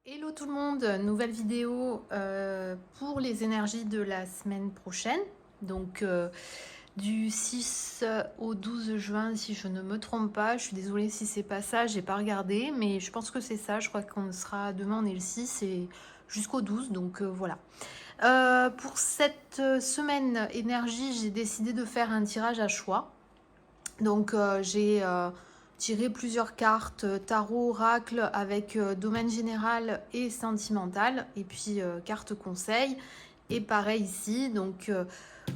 Hello tout le monde, nouvelle vidéo pour les énergies de la semaine prochaine. Donc du 6 au 12 juin si je ne me trompe pas. Je suis désolée si c'est pas ça, j'ai pas regardé, mais je pense que c'est ça. Je crois qu'on sera demain, on est le 6 et jusqu'au 12, donc voilà. Pour cette semaine énergie, j'ai décidé de faire un tirage à choix. Donc j'ai tiré plusieurs cartes tarot, oracle avec domaine général et sentimental et puis carte conseil. Et pareil ici, donc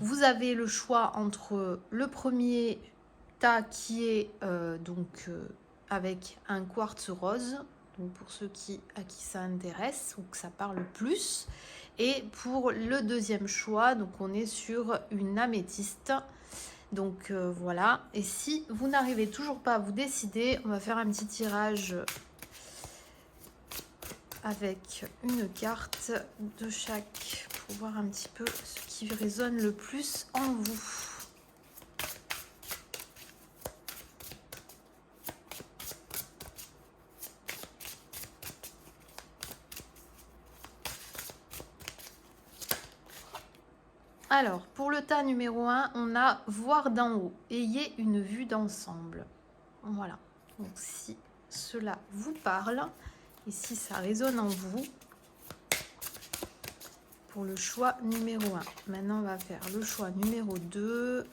vous avez le choix entre le premier tas qui est avec un quartz rose, donc pour ceux à qui ça intéresse ou que ça parle plus. Et pour le deuxième choix, donc on est sur une améthyste. Donc voilà, et si vous n'arrivez toujours pas à vous décider, on va faire un petit tirage avec une carte de chaque pour voir un petit peu ce qui résonne le plus en vous. Alors, pour le tas numéro 1, on a voir d'en haut. Ayez une vue d'ensemble. Voilà. Donc, si cela vous parle et si ça résonne en vous, pour le choix numéro 1. Maintenant, on va faire le choix numéro 2.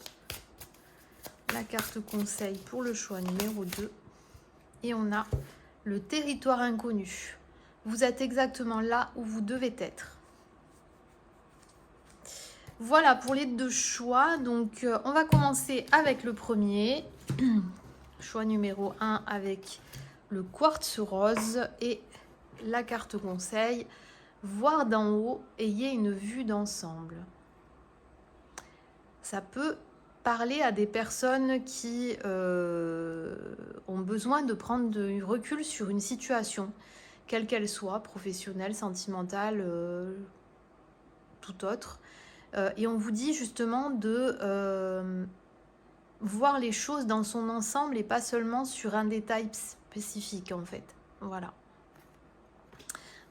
La carte conseil pour le choix numéro 2. Et on a le territoire inconnu. Vous êtes exactement là où vous devez être. Voilà pour les deux choix. Donc, on va commencer avec le premier. Choix numéro 1 avec le quartz rose et la carte conseil. Voir d'en haut, ayez une vue d'ensemble. Ça peut parler à des personnes qui ont besoin de prendre du recul sur une situation, quelle qu'elle soit, professionnelle, sentimentale, tout autre. Et on vous dit justement de voir les choses dans son ensemble et pas seulement sur un détail spécifique en fait. Voilà.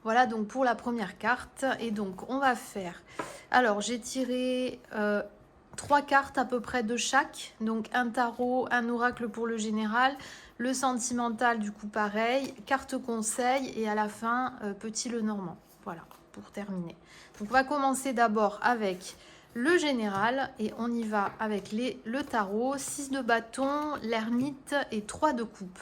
Voilà donc pour la première carte. Et donc on va faire... Alors j'ai tiré 3 cartes à peu près de chaque. Donc un tarot, un oracle pour le général, le sentimental du coup pareil, carte conseil et à la fin petit le normand. Voilà pour terminer. Donc on va commencer d'abord avec le général et on y va avec le tarot, 6 de bâton, l'ermite et 3 de coupe.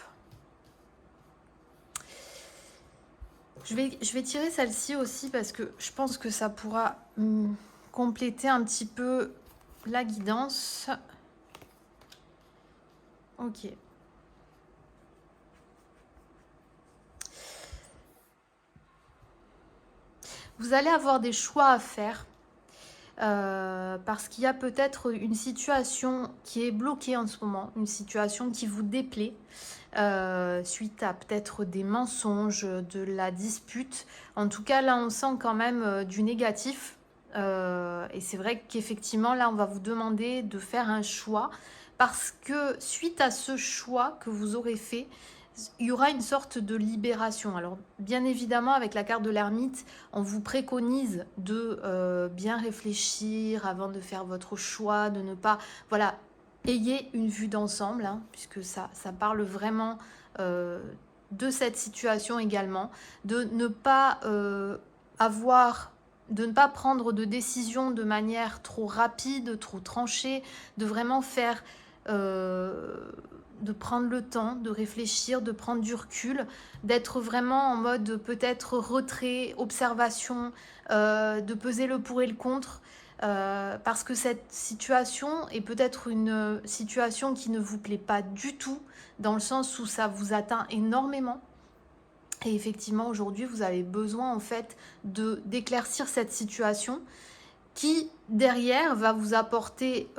Je vais tirer celle-ci aussi parce que je pense que ça pourra compléter un petit peu la guidance. Ok. Vous allez avoir des choix à faire parce qu'il y a peut-être une situation qui est bloquée en ce moment, une situation qui vous déplaît. Suite à peut-être des mensonges, de la dispute. En tout cas, là, on sent quand même du négatif. Et c'est vrai qu'effectivement, là, on va vous demander de faire un choix parce que suite à ce choix que vous aurez fait, il y aura une sorte de libération. Alors, bien évidemment, avec la carte de l'ermite, on vous préconise de bien réfléchir avant de faire votre choix, de ne pas... Voilà, ayez une vue d'ensemble, hein, puisque ça parle vraiment de cette situation également, de ne pas de ne pas prendre de décision de manière trop rapide, trop tranchée, de vraiment faire, de prendre le temps, de réfléchir, de prendre du recul, d'être vraiment en mode peut-être retrait, observation, de peser le pour et le contre. Parce que cette situation est peut-être une situation qui ne vous plaît pas du tout, dans le sens où ça vous atteint énormément. Et effectivement, aujourd'hui, vous avez besoin en fait d'éclaircir cette situation qui, derrière, va vous apporter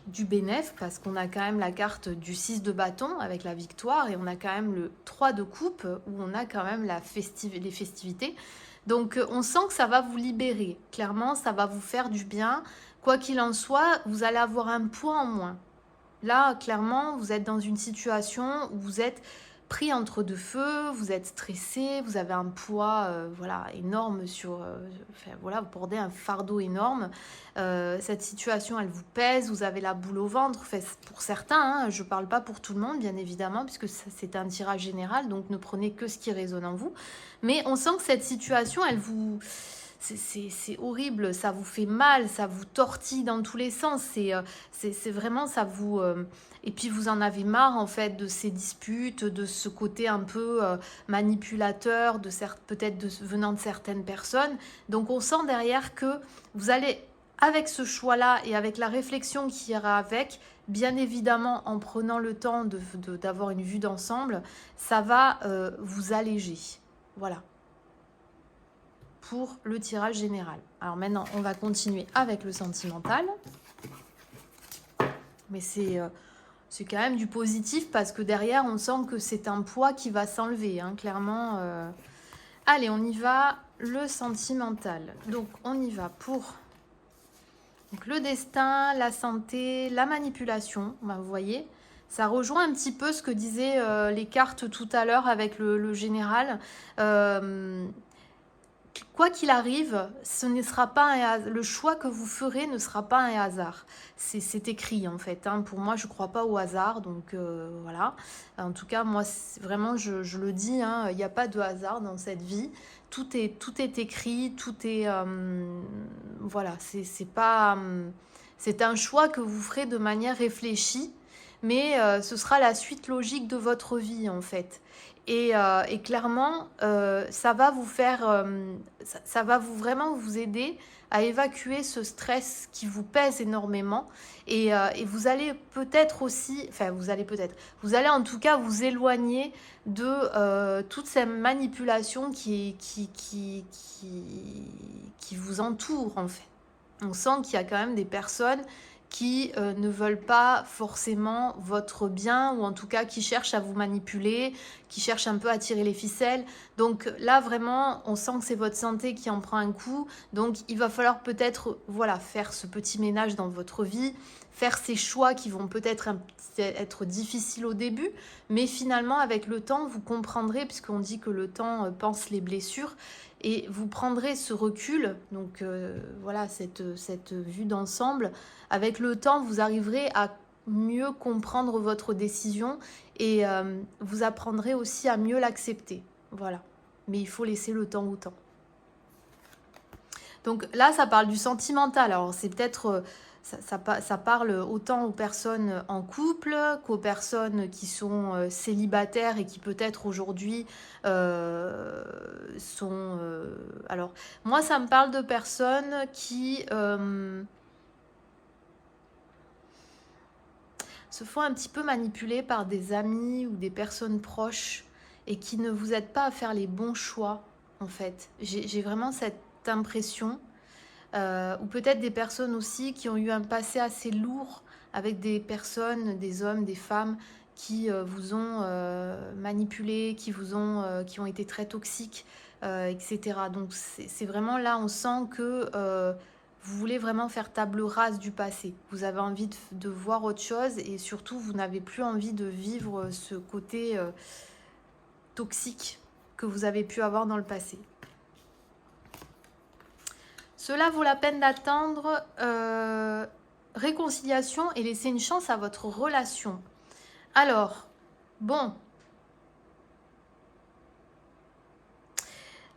du bénéfice, parce qu'on a quand même la carte du 6 de bâton avec la victoire, et on a quand même le 3 de coupe, où on a quand même les festivités. Donc on sent que ça va vous libérer. Clairement, ça va vous faire du bien. Quoi qu'il en soit, vous allez avoir un poids en moins. Là, clairement, vous êtes dans une situation où vous êtes pris entre deux feux, vous êtes stressé, vous avez un poids voilà, énorme sur... enfin, voilà, vous portez un fardeau énorme. Cette situation, elle vous pèse, vous avez la boule au ventre. Enfin, pour certains, hein, je ne parle pas pour tout le monde, bien évidemment, puisque c'est un tirage général, donc ne prenez que ce qui résonne en vous. Mais on sent que cette situation, elle vous... C'est horrible, ça vous fait mal, ça vous tortille dans tous les sens. C'est vraiment, ça vous... et puis vous en avez marre en fait de ces disputes, de ce côté un peu manipulateur, peut-être venant de certaines personnes. Donc on sent derrière que vous allez, avec ce choix-là et avec la réflexion qui ira avec, bien évidemment en prenant le temps d'avoir une vue d'ensemble, ça va vous alléger. Voilà. Pour le tirage général. Alors maintenant, on va continuer avec le sentimental. Mais c'est quand même du positif parce que derrière, on sent que c'est un poids qui va s'enlever, hein, clairement. Allez, on y va, le sentimental. Donc, on y va pour donc, le destin, la santé, la manipulation. Ben, vous voyez, ça rejoint un petit peu ce que disaient les cartes tout à l'heure avec le général. Quoi qu'il arrive, ce ne sera pas le choix que vous ferez ne sera pas un hasard. C'est écrit en fait. Hein. Pour moi, je ne crois pas au hasard. Donc voilà. En tout cas, moi, vraiment, je le dis, hein, il n'y a pas de hasard dans cette vie. Tout est écrit, tout est... voilà, c'est un choix que vous ferez de manière réfléchie. Mais ce sera la suite logique de votre vie en fait. Et clairement, ça va vous faire, ça va vraiment vous aider à évacuer ce stress qui vous pèse énormément. Et vous allez peut-être aussi, enfin vous allez en tout cas vous éloigner de toute cette manipulation qui vous entoure en fait. On sent qu'il y a quand même des personnes qui ne veulent pas forcément votre bien ou en tout cas qui cherchent à vous manipuler, qui cherchent un peu à tirer les ficelles. Donc là vraiment on sent que c'est votre santé qui en prend un coup. Donc il va falloir peut-être voilà, faire ce petit ménage dans votre vie, faire ces choix qui vont peut-être être difficiles au début, mais finalement avec le temps vous comprendrez, puisqu'on dit que le temps panse les blessures, et vous prendrez ce recul, donc voilà, cette vue d'ensemble. Avec le temps, vous arriverez à mieux comprendre votre décision et vous apprendrez aussi à mieux l'accepter. Voilà. Mais il faut laisser le temps au temps. Donc là, ça parle du sentimental. Alors c'est peut-être... ça parle autant aux personnes en couple qu'aux personnes qui sont célibataires et qui peut-être aujourd'hui sont... alors, moi, ça me parle de personnes qui se font un petit peu manipuler par des amis ou des personnes proches et qui ne vous aident pas à faire les bons choix, en fait. J'ai vraiment cette impression... ou peut-être des personnes aussi qui ont eu un passé assez lourd avec des personnes, des hommes, des femmes qui vous ont manipulé, qui ont été très toxiques, etc. Donc c'est vraiment là, on sent que vous voulez vraiment faire table rase du passé. Vous avez envie de voir autre chose et surtout vous n'avez plus envie de vivre ce côté toxique que vous avez pu avoir dans le passé. Cela vaut la peine d'attendre réconciliation et laisser une chance à votre relation. Alors, bon.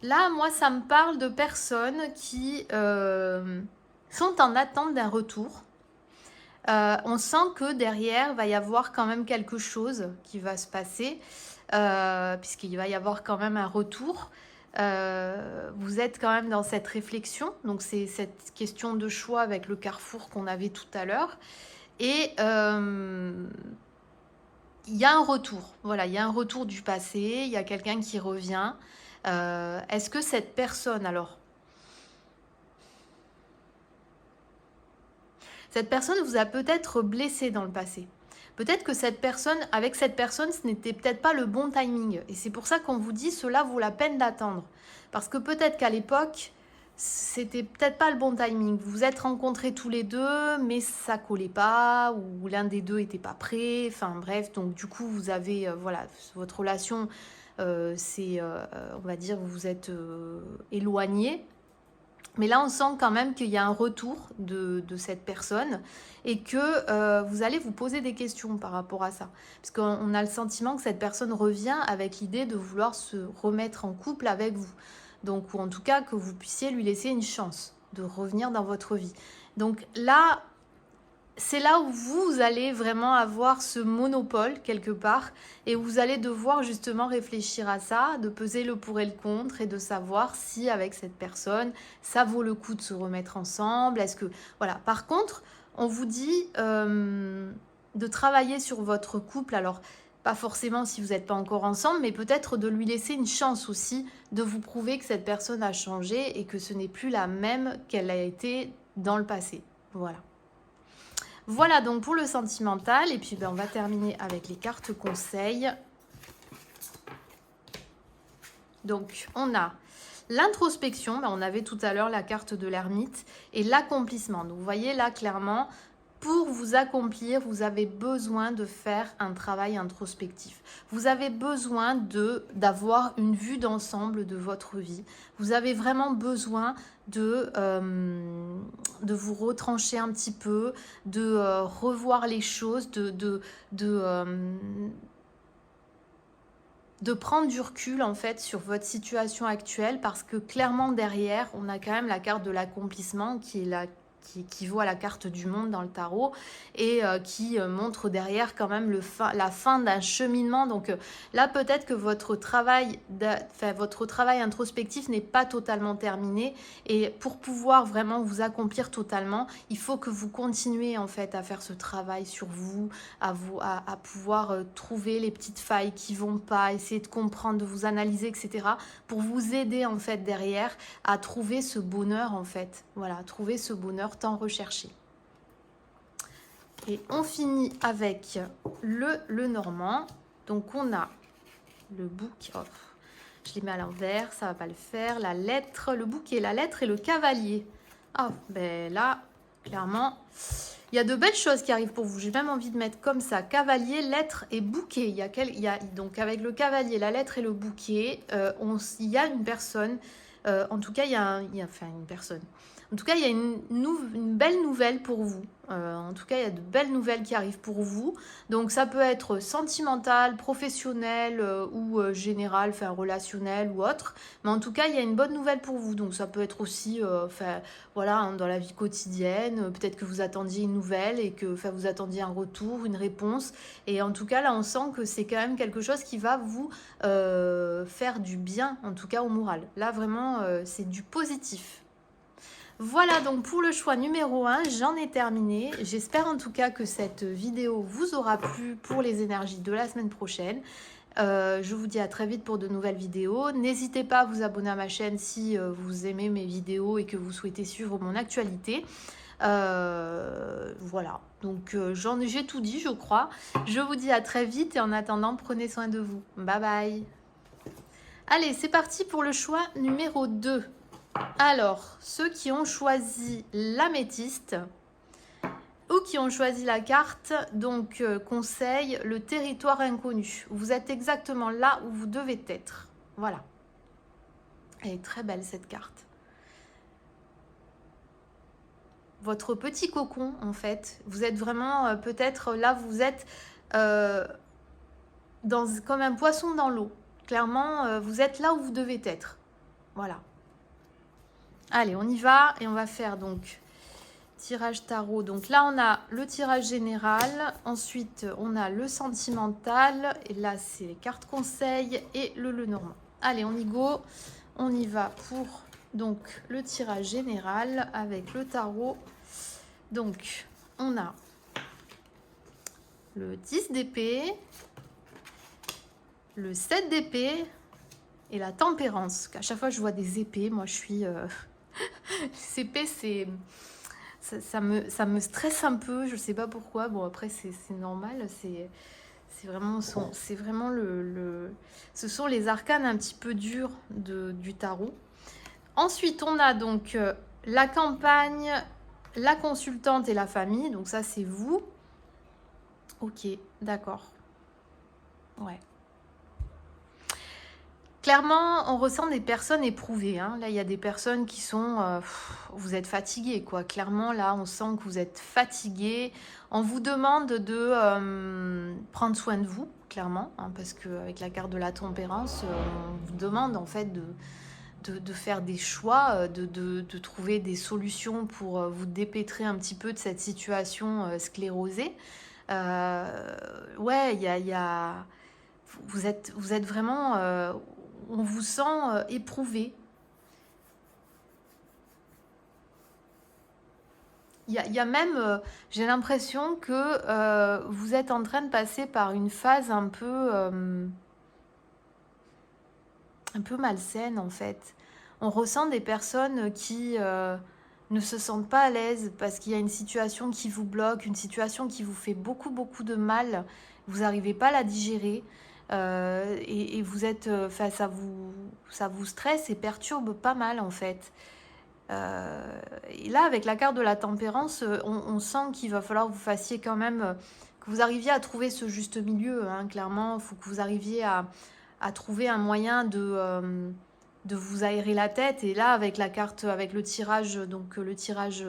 Là, moi, ça me parle de personnes qui sont en attente d'un retour. On sent que derrière, va y avoir quand même quelque chose qui va se passer, puisqu'il va y avoir quand même un retour. Vous êtes quand même dans cette réflexion, donc c'est cette question de choix avec le carrefour qu'on avait tout à l'heure, et il y a un retour, voilà, il y a un retour du passé, il y a quelqu'un qui revient. Est-ce que cette personne, alors, cette personne vous a peut-être blessé dans le passé. Peut-être que avec cette personne, ce n'était peut-être pas le bon timing. Et c'est pour ça qu'on vous dit, cela vaut la peine d'attendre. Parce que peut-être qu'à l'époque, c'était peut-être pas le bon timing. Vous vous êtes rencontrés tous les deux, mais ça collait pas, ou l'un des deux était pas prêt. Enfin bref, donc du coup, vous avez, voilà, votre relation, c'est, on va dire, vous vous êtes éloignés. Mais là, on sent quand même qu'il y a un retour de cette personne et que vous allez vous poser des questions par rapport à ça. Parce qu'on a le sentiment que cette personne revient avec l'idée de vouloir se remettre en couple avec vous. Donc, ou en tout cas, que vous puissiez lui laisser une chance de revenir dans votre vie. Donc là, c'est là où vous allez vraiment avoir ce monopole quelque part et où vous allez devoir justement réfléchir à ça, de peser le pour et le contre et de savoir si avec cette personne, ça vaut le coup de se remettre ensemble. Est-ce que voilà. Par contre, on vous dit de travailler sur votre couple. Alors, pas forcément si vous n'êtes pas encore ensemble, mais peut-être de lui laisser une chance aussi de vous prouver que cette personne a changé et que ce n'est plus la même qu'elle a été dans le passé. Voilà. Voilà donc pour le sentimental. Et puis on va terminer avec les cartes conseils. Donc on a l'introspection. On avait tout à l'heure la carte de l'ermite. Et l'accomplissement. Donc vous voyez là clairement, pour vous accomplir, vous avez besoin de faire un travail introspectif. Vous avez besoin d'avoir une vue d'ensemble de votre vie. Vous avez vraiment besoin de vous retrancher un petit peu, de revoir les choses, de prendre du recul en fait sur votre situation actuelle, parce que clairement derrière, on a quand même la carte de l'accomplissement qui est qui équivaut à la carte du monde dans le tarot et qui montre derrière quand même la fin d'un cheminement. Donc là, peut-être que votre travail introspectif n'est pas totalement terminé et pour pouvoir vraiment vous accomplir totalement, il faut que vous continuez en fait à faire ce travail sur vous, à pouvoir trouver les petites failles qui vont pas, essayer de comprendre, de vous analyser, etc. pour vous aider en fait derrière à trouver ce bonheur en fait. Voilà, trouver ce bonheur tant recherché. Et on finit avec le normand. Donc on a le bouc. Oh, je les mets à l'envers, ça va pas le faire. La lettre, le bouquet, la lettre et le cavalier. Ah, ben là, clairement, il y a de belles choses qui arrivent pour vous. J'ai même envie de mettre comme ça, cavalier, lettre et bouquet. Donc avec le cavalier, la lettre et le bouquet, il y a une personne. En tout cas, il y a une personne. En tout cas, il y a une belle nouvelle pour vous. En tout cas, il y a de belles nouvelles qui arrivent pour vous. Donc, ça peut être sentimental, professionnel ou général, enfin relationnel ou autre. Mais en tout cas, il y a une bonne nouvelle pour vous. Donc, ça peut être aussi, voilà, hein, dans la vie quotidienne. Peut-être que vous attendiez une nouvelle et que vous attendiez un retour, une réponse. Et en tout cas, là, on sent que c'est quand même quelque chose qui va vous faire du bien, en tout cas au moral. Là, vraiment, c'est du positif. Voilà donc pour le choix numéro 1, j'en ai terminé. J'espère en tout cas que cette vidéo vous aura plu pour les énergies de la semaine prochaine. Je vous dis à très vite pour de nouvelles vidéos. N'hésitez pas à vous abonner à ma chaîne si vous aimez mes vidéos et que vous souhaitez suivre mon actualité. Voilà, donc j'ai tout dit je crois. Je vous dis à très vite et en attendant, prenez soin de vous. Bye bye. Allez, c'est parti pour le choix numéro 2. Alors, ceux qui ont choisi l'améthyste ou qui ont choisi la carte, donc conseil, le territoire inconnu. Vous êtes exactement là où vous devez être. Voilà. Elle est très belle cette carte. Votre petit cocon, en fait. Vous êtes vraiment, peut-être là, vous êtes comme un poisson dans l'eau. Clairement, vous êtes là où vous devez être. Voilà. Allez, on y va et on va faire donc tirage tarot. Donc là, on a le tirage général. Ensuite, on a le sentimental. Et là, c'est les cartes conseils et le Lenormand. Allez, on y go. On y va pour donc le tirage général avec le tarot. Donc, on a le 10 d'épée, le 7 d'épée et la tempérance. À chaque fois, je vois des épées. Moi, je suis... Les épées, ça me stresse un peu. Je sais pas pourquoi. Bon, après, c'est normal. C'est vraiment ce sont les arcanes un petit peu durs du tarot. Ensuite, on a donc la campagne, la consultante et la famille. Donc ça, c'est vous. Ok, d'accord. Ouais. Clairement, on ressent des personnes éprouvées, hein. Là, il y a des personnes qui sont... vous êtes fatigués, quoi. Clairement, là, on sent que vous êtes fatigués. On vous demande de prendre soin de vous, clairement, hein, parce qu'avec la carte de la tempérance, on vous demande, en fait, de faire des choix, de trouver des solutions pour vous dépêtrer un petit peu de cette situation sclérosée. Ouais, il y a vous êtes vraiment, on vous sent éprouvé. Il y a même, j'ai l'impression que vous êtes en train de passer par une phase un peu malsaine en fait. On ressent des personnes qui ne se sentent pas à l'aise parce qu'il y a une situation qui vous bloque, une situation qui vous fait beaucoup beaucoup de mal. Vous n'arrivez pas à la digérer et vous êtes, enfin ça vous stresse et perturbe pas mal en fait. Et là, avec la carte de la tempérance, on sent qu'il va falloir que vous fassiez quand même, que vous arriviez à trouver ce juste milieu, hein, clairement. Il faut que vous arriviez à trouver un moyen de vous aérer la tête. Et là, avec la carte, avec le tirage, donc le tirage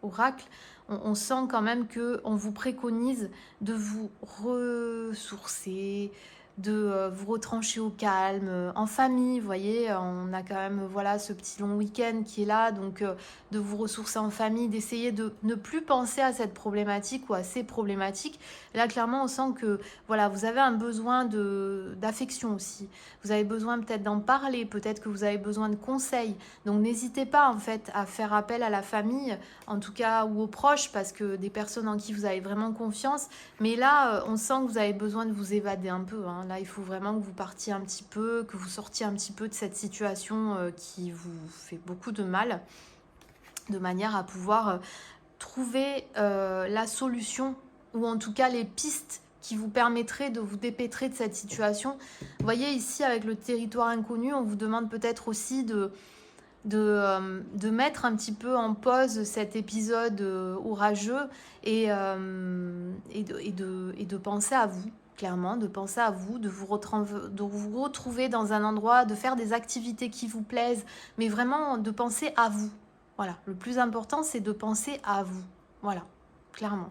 oracle, on sent quand même que on vous préconise de vous ressourcer, de vous retrancher au calme, en famille, vous voyez, on a quand même voilà ce petit long week-end qui est là, donc de vous ressourcer en famille, d'essayer de ne plus penser à cette problématique ou à ces problématiques. Là, clairement, on sent que voilà, vous avez un besoin d'affection aussi. Vous avez besoin peut-être d'en parler, peut-être que vous avez besoin de conseils. Donc n'hésitez pas en fait à faire appel à la famille, en tout cas, ou aux proches, parce que des personnes en qui vous avez vraiment confiance. Mais là, on sent que vous avez besoin de vous évader un peu, hein. Là, il faut vraiment que vous partiez un petit peu, que vous sortiez un petit peu de cette situation qui vous fait beaucoup de mal, de manière à pouvoir trouver la solution, ou en tout cas les pistes qui vous permettraient de vous dépêtrer de cette situation. Vous voyez ici, avec le territoire inconnu, on vous demande peut-être aussi de mettre un petit peu en pause cet épisode orageux et de penser à vous, clairement, de penser à vous, de vous retrouver dans un endroit, de faire des activités qui vous plaisent, mais vraiment de penser à vous. Voilà, le plus important, c'est de penser à vous. Voilà, clairement.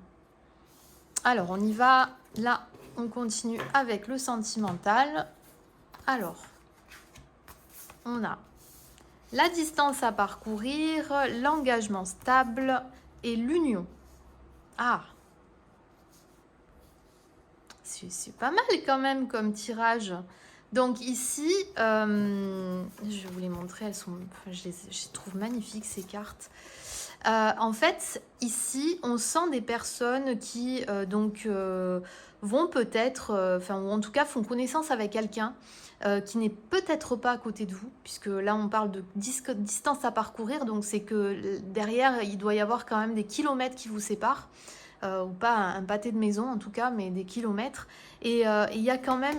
Alors, on y va. Là, on continue avec le sentimental. Alors, on a la distance à parcourir, l'engagement stable et l'union. Ah, c'est pas mal quand même comme tirage. Donc ici, je vais vous les montrer, elles sont, enfin, je les trouve magnifiques ces cartes. En fait, ici, on sent des personnes qui vont peut-être, ou en tout cas font connaissance avec quelqu'un qui n'est peut-être pas à côté de vous, puisque là on parle de distance à parcourir, donc c'est que derrière il doit y avoir quand même des kilomètres qui vous séparent, ou pas un pâté de maison en tout cas, mais des kilomètres. Et il y a quand même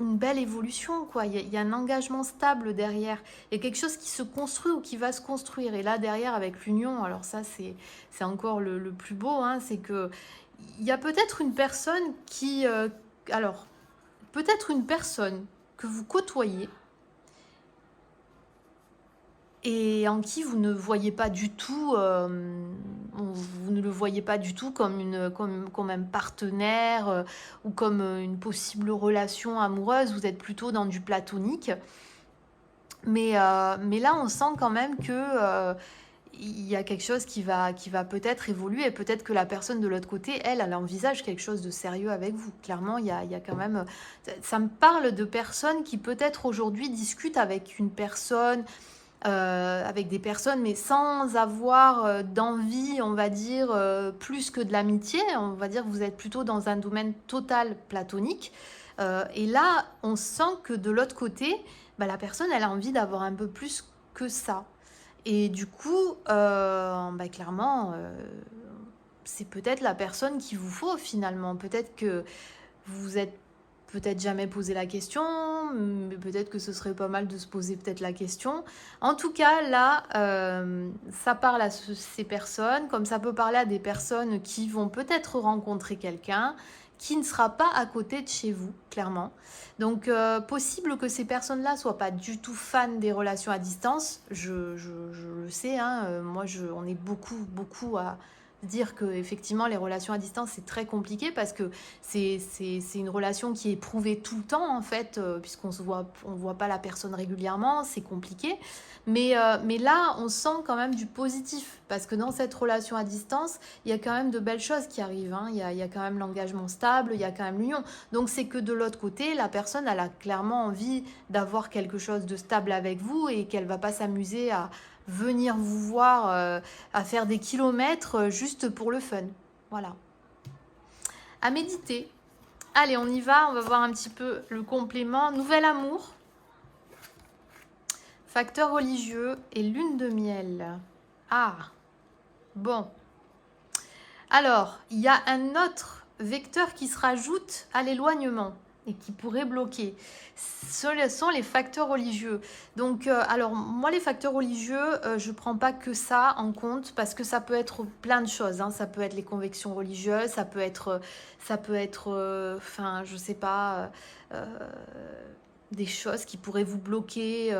une belle évolution, quoi. Il y a un engagement stable derrière. Il y a quelque chose qui se construit ou qui va se construire. Et là, derrière, avec l'union, alors ça, c'est encore le plus beau, hein, c'est que il y a peut-être une personne qui... alors, peut-être une personne que vous côtoyez et en qui vous ne voyez pas du tout, vous ne le voyez pas du tout comme un partenaire ou comme une possible relation amoureuse. Vous êtes plutôt dans du platonique. Mais là, on sent quand même que il y a quelque chose qui va peut-être évoluer, et peut-être que la personne de l'autre côté, elle envisage quelque chose de sérieux avec vous. Clairement, il y a quand même... Ça me parle de personnes qui peut-être aujourd'hui discutent avec une personne, avec des personnes, mais sans avoir d'envie, on va dire, plus que de l'amitié. On va dire que vous êtes plutôt dans un domaine total platonique. Et là, on sent que de l'autre côté, bah, la personne, elle a envie d'avoir un peu plus que ça. Et du coup, bah, clairement, c'est peut-être la personne qu'il vous faut finalement. Peut-être que vous êtes peut-être jamais posé la question, mais peut-être que ce serait pas mal de se poser peut-être la question. En tout cas, là, ça parle à ces personnes, comme ça peut parler à des personnes qui vont peut-être rencontrer quelqu'un qui ne sera pas à côté de chez vous, clairement. Donc, possible que ces personnes-là soient pas du tout fans des relations à distance. Je le sais, hein, moi, on est beaucoup à dire que effectivement les relations à distance c'est très compliqué parce que c'est une relation qui est éprouvée tout le temps en fait, on voit pas la personne régulièrement, c'est compliqué. Mais là, on sent quand même du positif parce que dans cette relation à distance, il y a quand même de belles choses qui arrivent, hein. Il y a quand même l'engagement stable, il y a quand même l'union. Donc c'est que de l'autre côté, la personne elle a clairement envie d'avoir quelque chose de stable avec vous et qu'elle va pas s'amuser à venir vous voir, à faire des kilomètres juste pour le fun. Voilà. À méditer. Allez, on y va, on va voir un petit peu le complément. Nouvel amour, facteur religieux et lune de miel. Ah, bon. Alors, il y a un autre vecteur qui se rajoute à l'éloignement et qui pourrait bloquer. Ce sont les facteurs religieux. Donc, alors, moi, les facteurs religieux, je ne prends pas que ça en compte parce que ça peut être plein de choses, hein. Ça peut être les convictions religieuses, ça peut être enfin, je sais pas, des choses qui pourraient vous bloquer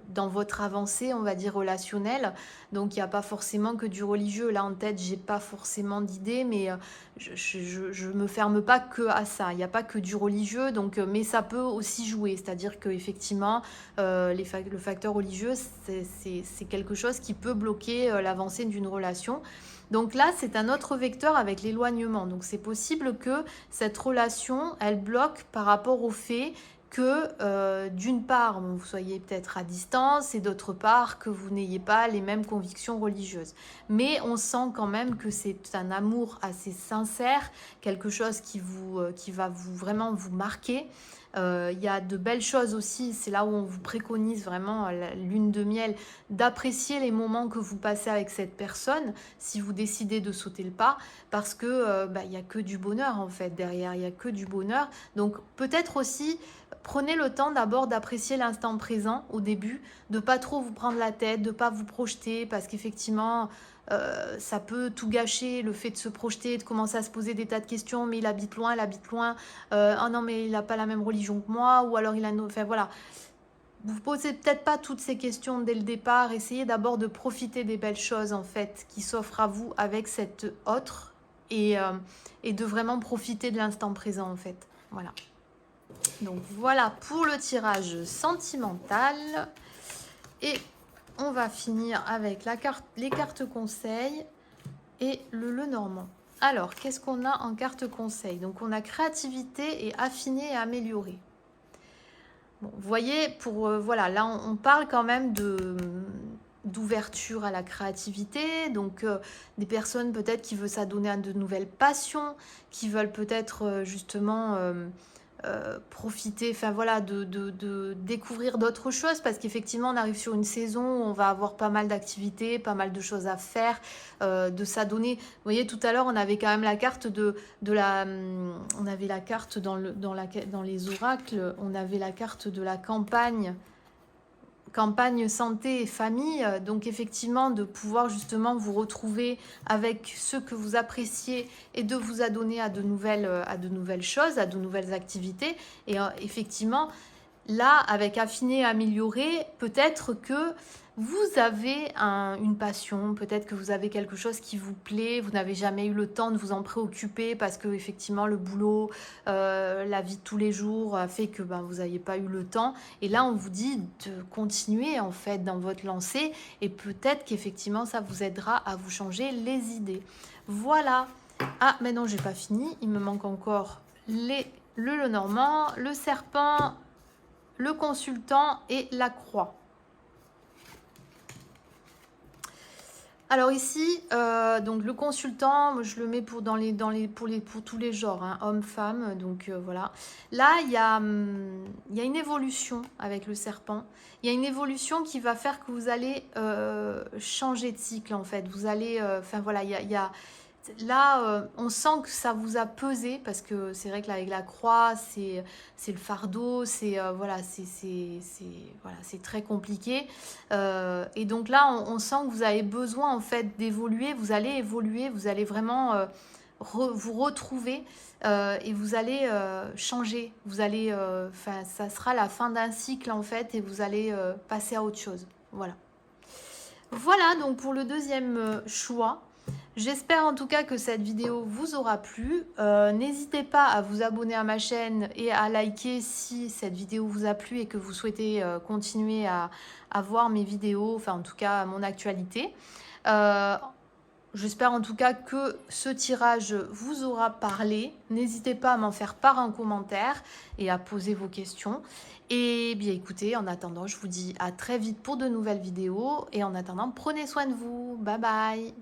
dans votre avancée, on va dire, relationnelle. Donc, il n'y a pas forcément que du religieux. Là, en tête, j'ai pas forcément d'idée, mais je me ferme pas que à ça. Il n'y a pas que du religieux, donc, mais ça peut aussi jouer. C'est-à-dire qu'effectivement, le facteur religieux, c'est quelque chose qui peut bloquer l'avancée d'une relation. Donc là, c'est un autre vecteur avec l'éloignement. Donc c'est possible que cette relation, elle bloque par rapport au fait que d'une part, vous soyez peut-être à distance et d'autre part, que vous n'ayez pas les mêmes convictions religieuses. Mais on sent quand même que c'est un amour assez sincère, quelque chose qui va vraiment vous marquer. Il y a de belles choses aussi, c'est là où on vous préconise vraiment la lune de miel, d'apprécier les moments que vous passez avec cette personne, si vous décidez de sauter le pas, parce que il n'y a que du bonheur en fait derrière, il n'y a que du bonheur. Donc peut-être aussi, prenez le temps d'abord d'apprécier l'instant présent au début, de pas trop vous prendre la tête, de pas vous projeter, parce qu'effectivement, ça peut tout gâcher, le fait de se projeter, de commencer à se poser des tas de questions, mais il habite loin, oh non mais il n'a pas la même religion que moi, ou alors il a enfin voilà. Vous posez peut-être pas toutes ces questions dès le départ, essayez d'abord de profiter des belles choses en fait qui s'offrent à vous avec cette autre et de vraiment profiter de l'instant présent en fait. Voilà. Donc voilà pour le tirage sentimental. Et on va finir avec les cartes conseils et le Lenormand. Alors, qu'est-ce qu'on a en carte conseil? Donc, on a créativité et affiner et améliorer. Bon, vous voyez, voilà, là, on parle quand même d'ouverture à la créativité, donc des personnes peut-être qui veulent s'adonner à de nouvelles passions, qui veulent peut-être justement profiter, enfin voilà, de découvrir d'autres choses, parce qu'effectivement on arrive sur une saison où on va avoir pas mal d'activités, pas mal de choses à faire, de s'adonner. Vous voyez, tout à l'heure on avait quand même la carte on avait la carte dans les oracles, on avait la carte de la campagne santé et famille, donc effectivement de pouvoir justement vous retrouver avec ceux que vous appréciez et de vous adonner à de nouvelles choses, à de nouvelles activités. Et effectivement, là, avec affiner et améliorer, peut-être que vous avez une passion, peut-être que vous avez quelque chose qui vous plaît, vous n'avez jamais eu le temps de vous en préoccuper parce que effectivement le boulot, la vie de tous les jours a fait que vous n'avez pas eu le temps. Et là, on vous dit de continuer en fait dans votre lancée et peut-être qu'effectivement ça vous aidera à vous changer les idées. Voilà. Ah, mais non, j'ai pas fini. Il me manque encore le Lenormand, le serpent, le consultant et la croix. Alors ici, donc le consultant, je le mets pour tous les genres, hein, hommes, femmes, donc voilà. Là, il y a une évolution avec le serpent. Il y a une évolution qui va faire que vous allez changer de cycle en fait. Vous allez, enfin voilà, il y a Là, on sent que ça vous a pesé parce que c'est vrai que là, avec la croix, c'est le fardeau, voilà, voilà, c'est très compliqué. Et donc là, on sent que vous avez besoin en fait d'évoluer. Vous allez évoluer, vous allez vraiment vous retrouver et vous allez changer. Vous allez, enfin, ça sera la fin d'un cycle en fait et vous allez passer à autre chose. Voilà. Voilà donc pour le deuxième choix. J'espère en tout cas que cette vidéo vous aura plu. N'hésitez pas à vous abonner à ma chaîne et à liker si cette vidéo vous a plu et que vous souhaitez continuer à voir mes vidéos, enfin en tout cas mon actualité. J'espère en tout cas que ce tirage vous aura parlé. N'hésitez pas à m'en faire part en commentaire et à poser vos questions. Et bien écoutez, en attendant, je vous dis à très vite pour de nouvelles vidéos. Et en attendant, prenez soin de vous. Bye bye.